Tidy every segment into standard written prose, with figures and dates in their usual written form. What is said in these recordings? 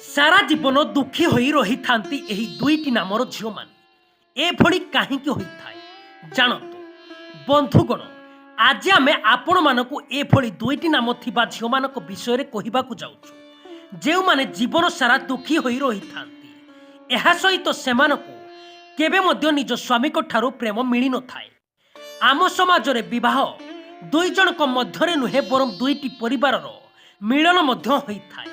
सारा जीवन दुखी होई रही थांती एही दुईटी नामर झील माने एभली काहींकी होइथाए जानतु बंधुगण। आज आमे आपण मानकु एभली दुईटी नाम थिबा झील मानक विषय रे कहिबाकु जाउछु जेउ माने जीवन सारा दुखी होई रही थांती। एहा सहित सेमानकु केबे मध्य निज स्वामी को ठारू प्रेम मिली न थाए। आम समाज रे विवाह दुई जनक मध्यरे नुहे बरं दुईटी परिवारर मिलन मध्य होइथाए।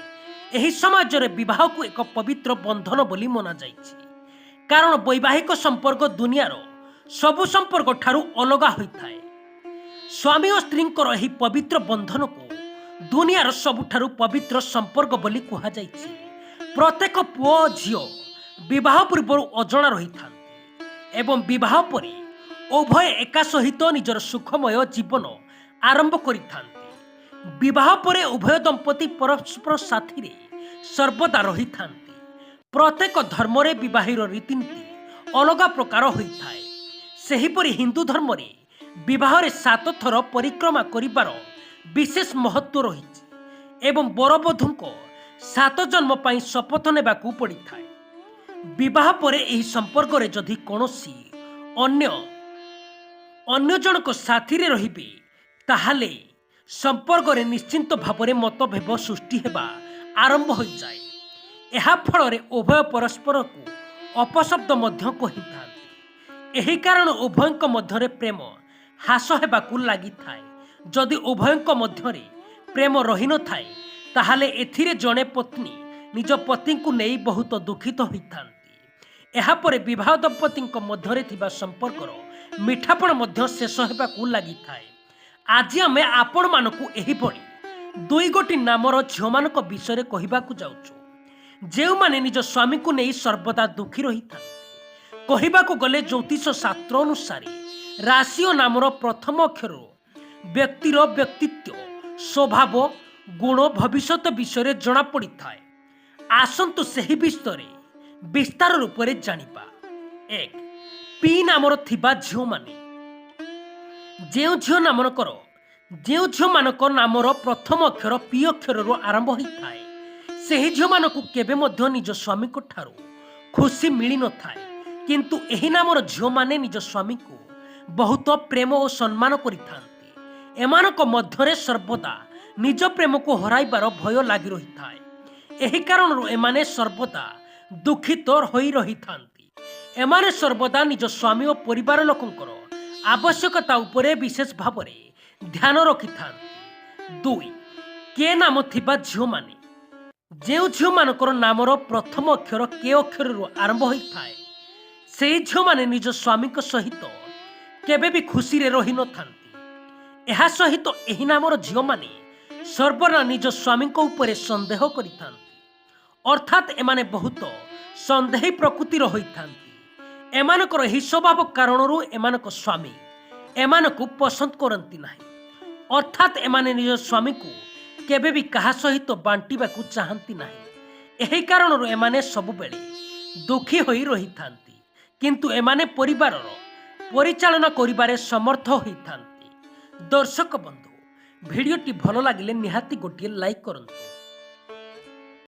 एही समाज रे विवाह को एक पवित्र बंधन बोली मना जाइछि कारण वैवाहिक संपर्क दुनियार सबु संपर्क ठारू अलगा होइथाए। स्वामी और स्त्रींकर एही पवित्र बंधन को दुनियार सबुठारू पवित्र संपर्क बोली कहा जाइछि। प्रत्येक पुओ झियो विवाह पूर्व अजणा रही थांती एवं विवाह परे उभय एका सहित निजर सुखमय जीवन आरंभ करिथांती। विवाह परे उभय दंपति परस्पर साथी रे सर्वदा रही थांती। प्रत्येक धर्म रे विवाहर रीतिनीति अलग प्रकार होइथाए। सेहिपरि हिंदू धर्म रे विवाह रे 7 थर परिक्रमा करिबार विशेष महत्व रहिछि एवं बरबधूको 7 जन्म पाई शपथ नेबाकू पड़िथाए। विवाह परे एही संपर्क रे जदि कोनोसी अन्य जनक साथी रे रहिबे ताहाले संपर्क रे निश्चिंत भावरे मतभेद सृष्टि हेबा आरंभ हो जाए। एहा फल रे उभय परस्पर को अपशब्द मध्य कहिथांती। एही कारण उभयंक मध्य रे प्रेम हास हेबाकू लागि थाए। जदि उभयंक मध्य रे प्रेम रही न थाए ताहाले एथिरे जणे पत्नी निज पति को नेई बहुत दुखित होइथांती। एहा परे विवाह दंपतिंक मध्य रे थिबा संपर्कर मिठापण मध्य शेष हेबाकू लागि थाए। आज आमे आपण मानकु एही भली दुई गोटी नामर झियो मानक विषय कहिबाकू जाउछु जेउ माने निज स्वामी को नेई सर्वदा दुखी रही थांती। कहिबाकू गले ज्योतिष शास्त्र अनुसार राशि और नामर प्रथम अक्षर व्यक्तिर व्यक्तित्व स्वभाव गुण भविष्यत विषय जना पड़ी थाए। आसंतु सेही विषय विस्तार रूप से जानिबा। 1 पी नामर थिबा झियो माने जेउ झियो मानक नामर प्रथम अक्षर पी अक्षर आरंभ होइथाए सेही झियो मानकु केबे मध्य निज स्वामी को ठारू खुशी मिली न थाए। किंतु एही नामर झियो माने निज स्वामी को बहुत प्रेम और सम्मान करिथांती। एमानक मध्यरे सर्वदा निज प्रेम को हराइबार भय लागि रही थाए। एही कारणरु एमाने सर्वदा दुखित होई रही थांती। एमाने सर्वदा निज स्वामी और परिवार लोकंकर आवश्यकता उपरे विशेष भावरे ध्यान रखि थांती। 2 के नाम थिबा झियो माने जेउ झियो मानकर नामर प्रथम अक्षर के अक्षर आरंभ होइथाए सेही झियो माने निज स्वामी सहित केबे भी खुशी रे रही न थांती। एहा सहित एही नामर झियो माने सर्वदा निज स्वामी उपरे संदेह करिथांती। अर्थात एमाने बहुत संदेही प्रकृतिर होइथांती। एमानकर एही स्वभाव कारणरू एमानक स्वामी एमानकु पसंद करंती नाही। अर्थात एमाने निज स्वामी को केबे भी कहा सहित बांटिबाकू चाहंती नाही। एही कारणरू एमाने सब बेले दुखी होई रही थांती। किंतु एमाने परिवारर परिचालना करिबारे समर्थ होई थांती। दर्शक बंधु भिडियोटी भलो लागिले निहाती गोटिए लाइक करंतु।